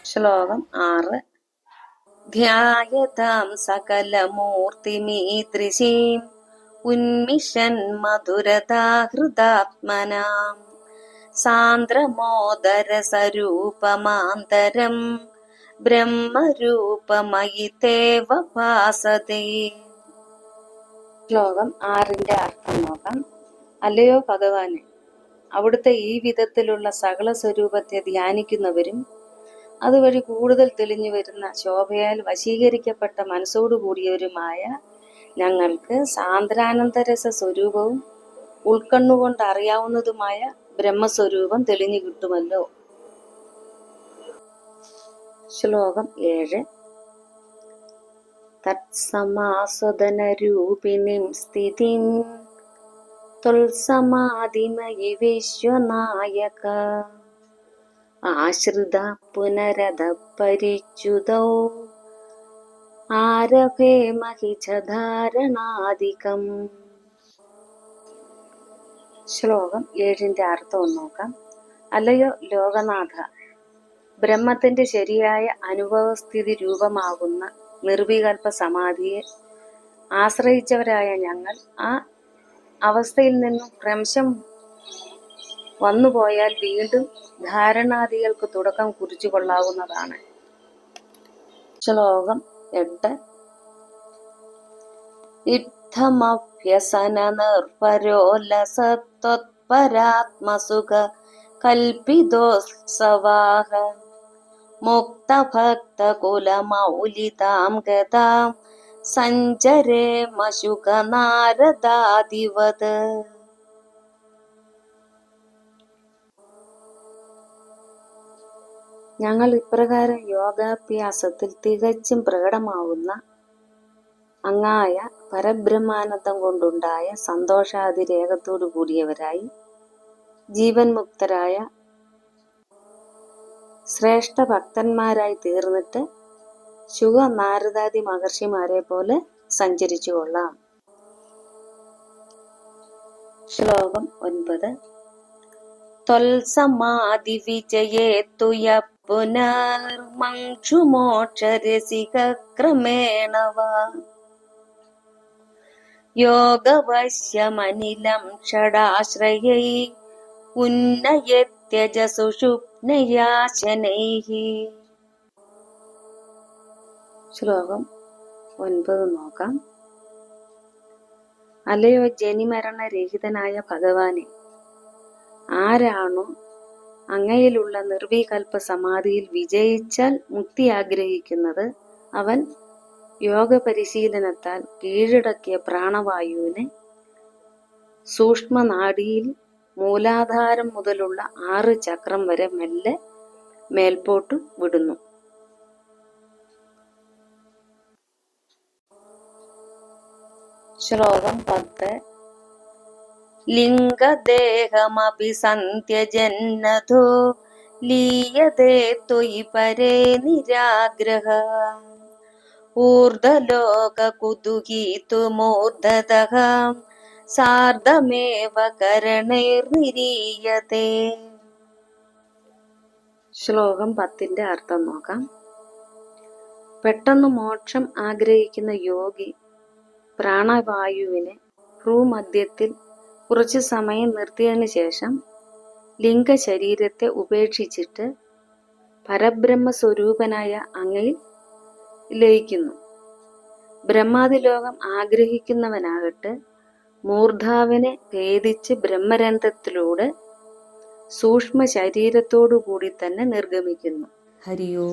ശ്ലോകം 6. ധ്യായതാം സകലമൂർത്തിമീദൃശീം ഉന്മിഷൻ മധുരതാഹൃദാത്മനാം സാന്ദ്രമോദരസരൂപമാന്തരം ബ്രഹ്മരൂപമയി തേവ ഭാസതേ. ശ്ലോകം 6ന്റെ അർത്ഥം നോക്കാം. അല്ലയോ ഭഗവാനെ, അവിടുത്തെ ഈ വിധത്തിലുള്ള സകല സ്വരൂപത്തെ ധ്യാനിക്കുന്നവരും അതുവഴി കൂടുതൽ തെളിഞ്ഞു വരുന്ന ശോഭയാൽ വശീകരിക്കപ്പെട്ട മനസ്സോടുകൂടിയവരുമായ ഞങ്ങൾക്ക് സാന്ദ്രാനന്ദരസ സ്വരൂപവും ഉൾക്കണ്ണുകൊണ്ട് അറിയാവുന്നതുമായ ബ്രഹ്മസ്വരൂപം തെളിഞ്ഞു കിട്ടുമല്ലോ. ശ്ലോകം 7. തത്സമാസ്വദനരൂപിണീം സ്ഥിതിം ത്വൽസമാധിമയി വിശ്വനായക ആശ്രിത പുനരധ പരിച്യുതൗ ആരഭേ മഹിച ധാരണാദികം. ശ്ലോകം 7ന്റെ അർത്ഥം നോക്കാം. അല്ലയോ ലോകനാഥ, ബ്രഹ്മത്തിന്റെ ശരിയായ അനുഭവസ്ഥിതി രൂപമാകുന്ന നിർവികൽപ്പ സമാധിയെ ആശ്രയിച്ചവരായ ഞങ്ങൾ ആ അവസ്ഥയിൽ നിന്നും ഭ്രംശം വന്നുപോയാൽ വീണ്ടും ധാരണാദികൾക്ക് തുടക്കം കുറിച്ചു കൊള്ളാവുന്നതാണ്. ശ്ലോകം 8. ഇത്തമഭ്യസന നിർഭരോല്ലസത്വത്പരാത്മസുഖ കൽപിതോത്സവാഹ മുക്തഭക്തകുലമൗലിതാം ഗതാം സഞ്ചരേമശുക നാരദാദിവത്. ഞങ്ങൾ ഇപ്രകാരം യോഗാഭ്യാസത്തിൽ തികച്ചും പ്രകടമാവുന്ന അങ്ങായ പരബ്രഹ്മാനന്ദം കൊണ്ടുണ്ടായ സന്തോഷാതിരേകത്തോടു കൂടിയവരായി ജീവൻ മുക്തരായ ശ്രേഷ്ഠ ഭക്തന്മാരായി തീർന്നിട്ട് ശുഗ നാരദാദി മഹർഷിമാരെ പോലെ സഞ്ചരിച്ചു കൊള്ളാം. ശ്ലോകം 9. ത്വൽസമാധി വിജയേത്തുയ പുനർമംക്ഷുമോക്ഷരസിക ക്രമേണ വാ യോഗവശ്യമനിലം ഷടാശ്രയൈ ഉന്നയത്യജ സുഷുപ്നയാശനൈഃ. ശ്ലോകം 9 നോക്കാം. അല്ലയോ ജനിമരണരഹിതനായ ഭഗവാനെ, ആരാണോ അങ്ങയിലുള്ള നിർവികൽപ്പ സമാധിയിൽ വിജയിച്ചാൽ മുക്തി ആഗ്രഹിക്കുന്നത്, അവൻ യോഗ പരിശീലനത്താൽ കീഴടക്കിയ പ്രാണവായുവിനെ സൂക്ഷ്മനാഡിയിൽ മൂലാധാരം മുതലുള്ള 6 ചക്രം വരെ മെല്ലെ മേൽപോട്ടു വിടുന്നു. ശ്ലോകം 10. ലിംഗദേഹമപി സന്ത്യജന്നതോ ലീയതേ ത്വയി പരേ നിരാഗ്രഹ ഊർധ്വലോക കുതുകീതുമൂർധതഃ സാർദ്ധമേവ കരണൈർനിരീയതേ. ശ്ലോകം 10ന്റെ അർത്ഥം നോക്കാം. പെട്ടെന്ന് മോക്ഷം ആഗ്രഹിക്കുന്ന യോഗി പ്രാണവായുവിനെ ഭ്രൂമധ്യത്തിൽ കുറച്ചു സമയം നിർത്തിയതിനു ശേഷം ലിംഗശരീരത്തെ ഉപേക്ഷിച്ചിട്ട് പരബ്രഹ്മസ്വരൂപനായ അങ്ങയിൽ ലയിക്കുന്നു. ബ്രഹ്മാദിലോകം ആഗ്രഹിക്കുന്നവനാകട്ടെ മൂർധാവിനെ ഭേദിച്ച് ബ്രഹ്മരന്ധ്രത്തിലൂടെ സൂക്ഷ്മ ശരീരത്തോടു കൂടി തന്നെ നിർഗമിക്കുന്നു. ഹരിയോ.